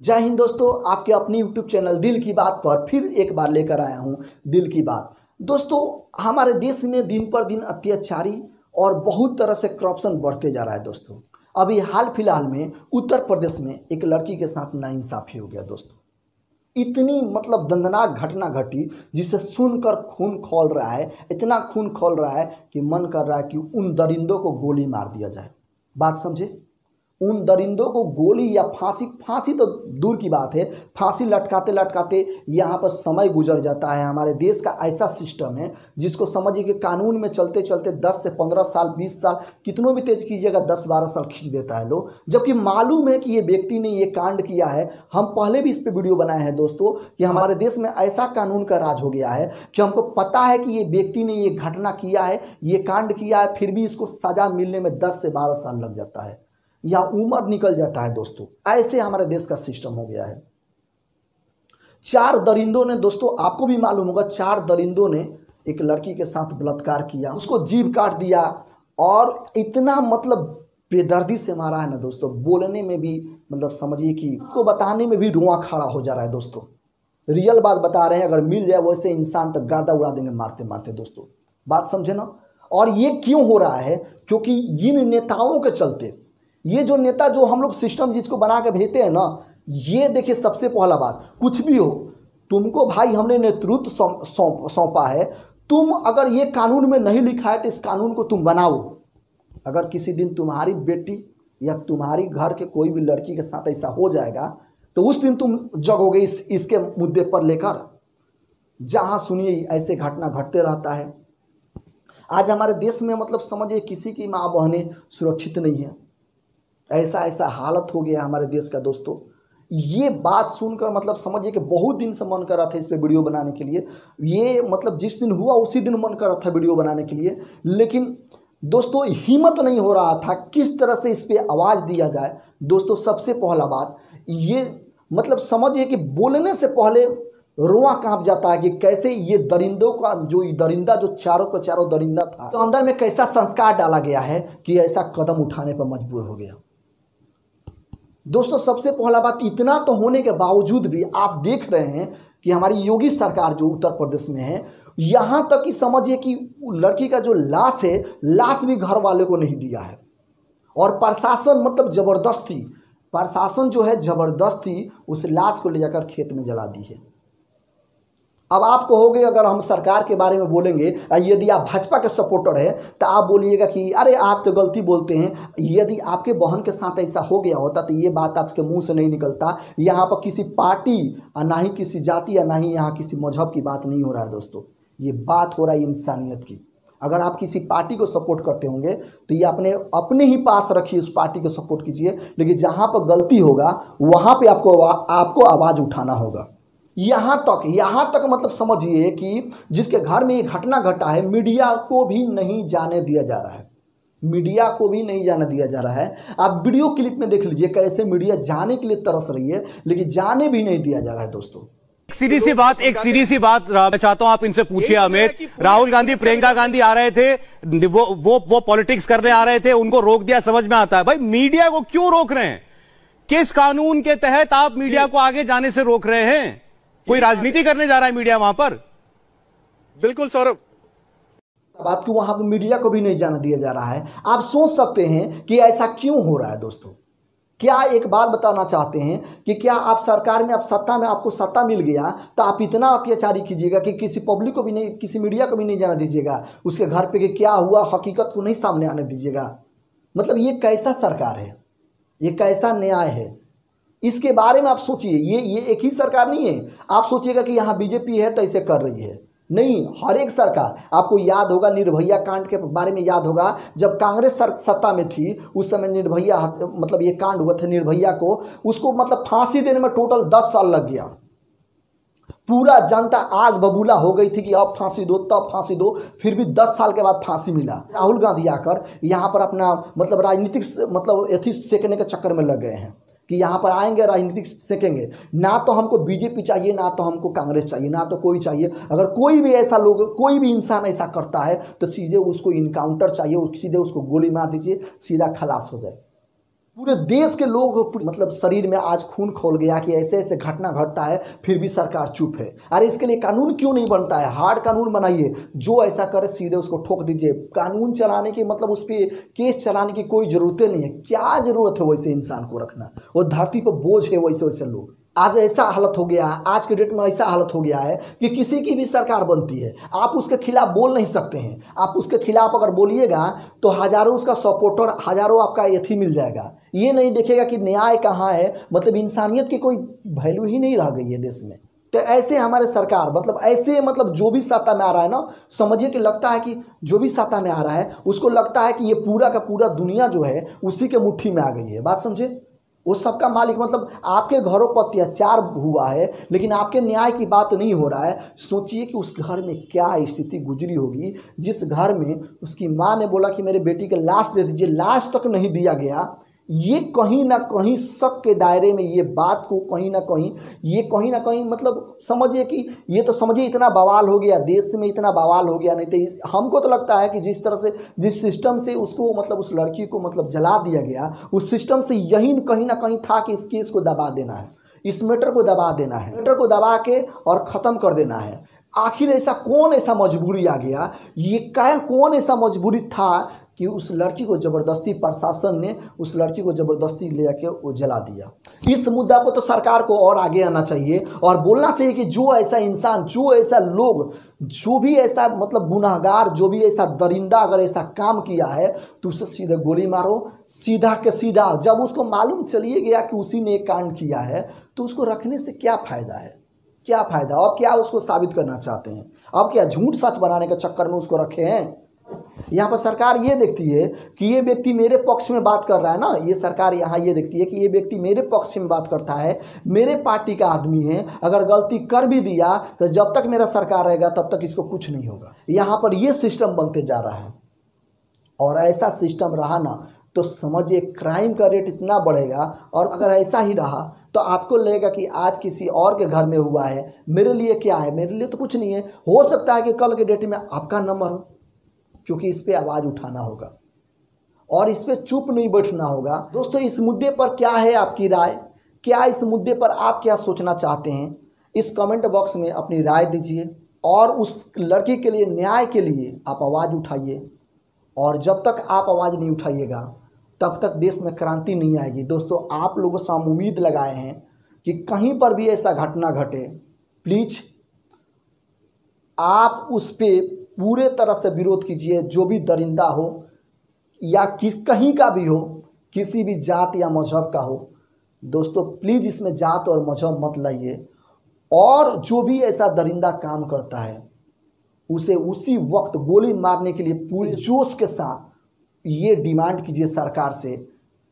जय हिंद दोस्तों, आपके अपनी यूट्यूब चैनल दिल की बात पर फिर एक बार लेकर आया हूं दिल की बात। दोस्तों, हमारे देश में दिन पर दिन अत्याचारी और बहुत तरह से करप्शन बढ़ते जा रहा है। दोस्तों, अभी हाल फिलहाल में उत्तर प्रदेश में एक लड़की के साथ नाइंसाफ़ी हो गया। दोस्तों, इतनी दंदनाक घटना घटी जिसे सुनकर खून खौल रहा है, इतना खून खौल रहा है कि मन कर रहा है कि उन दरिंदों को गोली मार दिया जाए। बात समझे? उन दरिंदों को गोली या फांसी फांसी तो दूर की बात है, फांसी लटकाते लटकाते यहाँ पर समय गुजर जाता है। हमारे देश का ऐसा सिस्टम है जिसको समझिए कि कानून में चलते चलते 10 से 15 साल 20 साल कितनों भी तेज कीजिएगा 10-12 साल खींच देता है लोग, जबकि मालूम है कि ये व्यक्ति ने ये कांड किया है। हम पहले भी इस पर वीडियो बनाए हैं दोस्तों कि हमारे देश में ऐसा कानून का राज हो गया है कि हमको पता है कि ये व्यक्ति ने ये घटना किया है, ये कांड किया है, फिर भी इसको सजा मिलने में 10 से 12 साल लग जाता है या उम्र निकल जाता है। दोस्तों, ऐसे हमारे देश का सिस्टम हो गया है। 4 दरिंदों ने, दोस्तों आपको भी मालूम होगा, 4 दरिंदों ने एक लड़की के साथ बलात्कार किया, उसको जीभ काट दिया और इतना बेदर्दी से मारा है ना दोस्तों, बोलने में भी समझिए कि उसको बताने में भी रुआं खड़ा हो जा रहा है। दोस्तों, रियल बात बता रहे हैं, अगर मिल जाए वैसे इंसान तक गर्दा उड़ा देंगे मारते मारते। दोस्तों, बात समझे ना? और ये क्यों हो रहा है? क्योंकि इन नेताओं के चलते, ये जो नेता जो हम लोग सिस्टम जिसको बना के भेजते हैं ना, ये देखिए, सबसे पहला बात, कुछ भी हो, तुमको भाई हमने नेतृत्व सौंपा है, तुम अगर ये कानून में नहीं लिखा है तो इस कानून को तुम बनाओ। अगर किसी दिन तुम्हारी बेटी या तुम्हारी घर के कोई भी लड़की के साथ ऐसा हो जाएगा तो उस दिन तुम जगोगे इसके मुद्दे पर लेकर। जहाँ सुनिए ऐसे घटना घटते रहता है। आज हमारे देश में समझिए किसी की माँ बहनें सुरक्षित नहीं है, ऐसा हालत हो गया हमारे देश का। दोस्तों, ये बात सुनकर समझिए कि बहुत दिन से मन कर रहा था इस पे वीडियो बनाने के लिए। ये जिस दिन हुआ उसी दिन मन कर रहा था वीडियो बनाने के लिए, लेकिन दोस्तों हिम्मत नहीं हो रहा था किस तरह से इस पे आवाज़ दिया जाए। दोस्तों, सबसे पहला बात ये समझिए कि बोलने से पहले रुआ कांप जाता है कि कैसे ये दरिंदों का जो चारों का चारों दरिंदा था, तो अंदर में कैसा संस्कार डाला गया है कि ऐसा कदम उठाने पर मजबूर हो गया। दोस्तों, सबसे पहला बात, इतना तो होने के बावजूद भी आप देख रहे हैं कि हमारी योगी सरकार जो उत्तर प्रदेश में है, यहाँ तक कि समझिए कि लड़की का जो लाश है, लाश भी घर वाले को नहीं दिया है। और प्रशासन जबरदस्ती, प्रशासन जो है जबरदस्ती उस लाश को ले जाकर खेत में जला दी है। अब आप कहोगे, अगर हम सरकार के बारे में बोलेंगे, यदि आप भाजपा के सपोर्टर हैं तो आप बोलिएगा कि अरे आप तो गलती बोलते हैं। यदि आपके बहन के साथ ऐसा हो गया होता तो ये बात आपके मुंह से नहीं निकलता। यहाँ पर किसी पार्टी ना ही किसी जाति या ना ही यहाँ किसी मजहब की बात नहीं हो रहा है। दोस्तों, ये बात हो रहा है इंसानियत की। अगर आप किसी पार्टी को सपोर्ट करते होंगे तो ये अपने ही पास रखिए, उस पार्टी को सपोर्ट कीजिए, लेकिन जहाँ पर गलती होगा वहाँ पर आपको आवाज़ उठाना होगा। यहाँ तक समझिए कि जिसके घर में ये घटना घटा है, मीडिया को भी नहीं जाने दिया जा रहा है। मीडिया को भी नहीं जाने दिया जा रहा है। आप वीडियो क्लिप में देख लीजिए कैसे मीडिया जाने के लिए तरस रही है, लेकिन जाने भी नहीं दिया जा रहा है। दोस्तों, एक सीधी सी बात मैं चाहता हूं आप इनसे पूछिए। अमित, राहुल गांधी, प्रियंका गांधी आ रहे थे, वो पॉलिटिक्स करने आ रहे थे, उनको रोक दिया, समझ में आता है। भाई, मीडिया को क्यों रोक रहे हैं? किस कानून के तहत आप मीडिया को आगे जाने से रोक रहे हैं? कोई राजनीति करने जा रहा है मीडिया वहां पर? बिल्कुल सौरभ, बात कि वहां पर मीडिया को भी नहीं जाने दिया जा रहा है। आप सोच सकते हैं कि ऐसा क्यों हो रहा है। दोस्तों, क्या एक बात बताना चाहते हैं कि क्या आप सरकार में, आप सत्ता में, आपको सत्ता मिल गया तो आप इतना अत्याचारी कीजिएगा कि किसी पब्लिक को भी नहीं, किसी मीडिया को भी नहीं जाने दीजिएगा, उसके घर पे कि क्या हुआ हकीकत को नहीं सामने आने दीजिएगा? ये कैसा सरकार है? ये कैसा न्याय है? इसके बारे में आप सोचिए। ये एक ही सरकार नहीं है। आप सोचिएगा कि यहाँ बीजेपी है तो ऐसे कर रही है, नहीं। हर एक सरकार, आपको याद होगा निर्भया कांड के बारे में याद होगा, जब कांग्रेस सत्ता में थी उस समय निर्भया ये कांड हुआ था, निर्भया को उसको फांसी देने में टोटल 10 साल लग गया। पूरा जनता आग बबूला हो गई थी कि अब फांसी दो, तब फांसी दो, फिर भी 10 साल के बाद फांसी मिला। राहुल गांधी आकर यहाँ पर अपना राजनीतिक एथी सेकने के चक्कर में लग गए हैं कि यहाँ पर आएंगे राजनीतिक सेकेंगे। ना तो हमको बीजेपी चाहिए, ना तो हमको कांग्रेस चाहिए, ना तो कोई चाहिए। अगर कोई भी ऐसा लोग, कोई भी इंसान ऐसा करता है तो सीधे उसको इनकाउंटर चाहिए, सीधे उसको गोली मार दीजिए, सीधा खलास हो जाए। पूरे देश के लोग मतलब शरीर में आज खून खोल गया कि ऐसे ऐसे घटना घटता है, फिर भी सरकार चुप है। अरे इसके लिए कानून क्यों नहीं बनता है? हार्ड कानून बनाइए, जो ऐसा करे सीधे उसको ठोक दीजिए। कानून चलाने की मतलब उस पर केस चलाने की कोई ज़रूरत नहीं है। क्या ज़रूरत है वैसे इंसान को रखना? वो धरती पर बोझ है वैसे वैसे लोग। आज ऐसा हालत हो गया है, आज के डेट में ऐसा हालत हो गया है कि किसी की भी सरकार बनती है, आप उसके खिलाफ बोल नहीं सकते हैं। आप उसके खिलाफ अगर बोलिएगा तो हज़ारों उसका सपोर्टर, हज़ारों आपका यथी मिल जाएगा। ये नहीं देखेगा कि न्याय कहाँ है, मतलब इंसानियत की कोई वैल्यू ही नहीं रह गई है देश में। तो ऐसे हमारे सरकार मतलब ऐसे मतलब जो भी सत्ता में आ रहा है ना, समझिए कि लगता है कि जो भी सत्ता में आ रहा है उसको लगता है कि ये पूरा का पूरा दुनिया जो है उसी के मुट्ठी में आ गई है। बात समझे? वो सबका मालिक, मतलब आपके घरों पर अत्याचार हुआ है लेकिन आपके न्याय की बात नहीं हो रहा है। सोचिए कि उस घर में क्या स्थिति गुजरी होगी जिस घर में उसकी माँ ने बोला कि मेरे बेटी की लाश दे दीजिए, लाश तक नहीं दिया गया। ये कहीं ना कहीं शक के दायरे में, ये बात को कहीं ना कहीं मतलब समझिए कि ये तो समझिए इतना बवाल हो गया, देश में इतना बवाल हो गया। नहीं तो हमको तो लगता है कि जिस तरह से जिस सिस्टम से उसको मतलब उस लड़की को मतलब जला दिया गया, उस सिस्टम से यही कहीं ना कहीं था कि इस केस को दबा देना है, इस मैटर को दबा देना है, मैटर को दबा के और ख़त्म कर देना है। आखिर ऐसा कौन ऐसा मजबूरी आ गया, ये कौन ऐसा मजबूरी था कि उस लड़की को ज़बरदस्ती प्रशासन ने उस लड़की को ज़बरदस्ती ले जाके वो जला दिया। इस मुद्दा पर तो सरकार को और आगे आना चाहिए और बोलना चाहिए कि जो ऐसा इंसान, जो ऐसा लोग, जो भी ऐसा मतलब गुनाहगार, जो भी ऐसा दरिंदा अगर ऐसा काम किया है तो उसे सीधे गोली मारो, सीधा के सीधा। जब उसको मालूम चलिए गया कि उसी ने एक कांड किया है तो उसको रखने से क्या फ़ायदा है? क्या फ़ायदा? अब क्या उसको साबित करना चाहते हैं? अब क्या झूठ सच बनाने के चक्कर में उसको रखे हैं? यहाँ पर सरकार ये देखती है कि ये व्यक्ति मेरे पक्ष में बात कर रहा है ना, ये सरकार यहाँ ये देखती है कि ये व्यक्ति मेरे पक्ष में बात करता है, मेरे पार्टी का आदमी है, अगर गलती कर भी दिया तो जब तक मेरा सरकार रहेगा तब तक इसको कुछ नहीं होगा। यहाँ पर ये सिस्टम बनते जा रहा है और ऐसा सिस्टम रहा ना तो समझिए क्राइम का रेट इतना बढ़ेगा। और अगर ऐसा ही रहा तो आपको लगेगा कि आज किसी और के घर में हुआ है, मेरे लिए क्या है, मेरे लिए तो कुछ नहीं है। हो सकता है कि कल के डेट में आपका नंबर हो, क्योंकि इस पर आवाज़ उठाना होगा और इस पर चुप नहीं बैठना होगा। दोस्तों, इस मुद्दे पर क्या है आपकी राय? क्या इस मुद्दे पर आप क्या सोचना चाहते हैं? इस कमेंट बॉक्स में अपनी राय दीजिए और उस लड़की के लिए, न्याय के लिए आप आवाज़ उठाइए। और जब तक आप आवाज़ नहीं उठाइएगा तब तक देश में क्रांति नहीं आएगी। दोस्तों, आप लोगों से हम उम्मीद लगाए हैं कि कहीं पर भी ऐसा घटना घटे, प्लीज़ आप उस पर पूरे तरह से विरोध कीजिए। जो भी दरिंदा हो या कहीं का भी हो, किसी भी जात या मजहब का हो, दोस्तों प्लीज़ इसमें जात और मजहब मत लाइए। और जो भी ऐसा दरिंदा काम करता है उसे उसी वक्त गोली मारने के लिए पूरे जोश के साथ ये डिमांड कीजिए सरकार से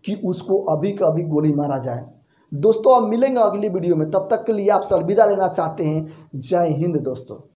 कि उसको अभी का अभी गोली मारा जाए। दोस्तों, अब मिलेंगे अगली वीडियो में, तब तक के लिए आपसे अलविदा लेना चाहते हैं। जय हिंद दोस्तों।